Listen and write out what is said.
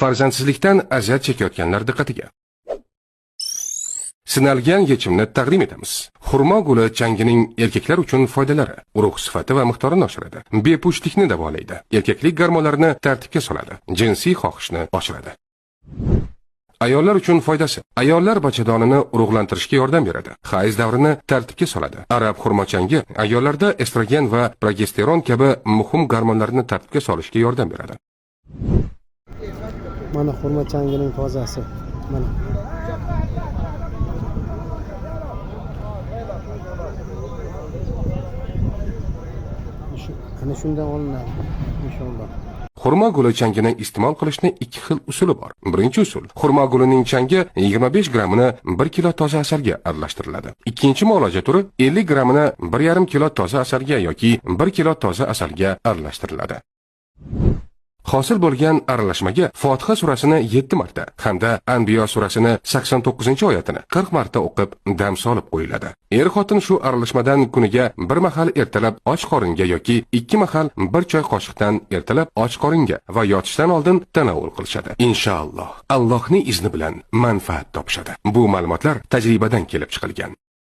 Farzandsizlikdan aziyat chekayotganlar diqqatiga. Sinalgan yechimni taqdim etamiz. Xurmo guli changining erkaklar uchun foydalari: urug' sifati va miqdorini oshiradi, bepushtlikni davolaydi, erkaklik gormonlarini tartibga soladi, jinsiy xohishni oshiradi. Ayollar uchun foydasi: ayollar bachadonini urug'lantirishga yordam beradi, hayz davrini tartibga soladi. Arab xurmo changi ayollarda estrogen va progesteron kabi muhim gormonlarni tartibga solishga yordam beradi. Mana xurmo changining tozasi. Mana ana shundan olinadi inshaalloh. Xurmo guli changini iste'mol qilishning ikki xil usuli bor. Birinchi usul: xurmo gulining changi 25 grammini 1 kilo toza asalga aralashtiriladi. Ikkinchi muolaja turi 50 grammini 1,5 kilo toza asalga yoki 1 kilo toza asalga aralashtiriladi. Hosil bo'lgan aralashmaga Fotiha surasini 7 marta hamda Anbiyo surasini 89-oyatini 40 marta o'qib dam solib qo'yiladi. Er-xotin shu aralashmadan kuniga bir mahal ertalab och qoringa yoki 2 mahal 1 choy qoshiqdan ertalab och qoringa va yotishdan oldin tanovul qilishadi. Inshaalloh Allohning izni bilan manfaat topishadi. Bu ma'lumotlar tajribadan kelib chiqilgan.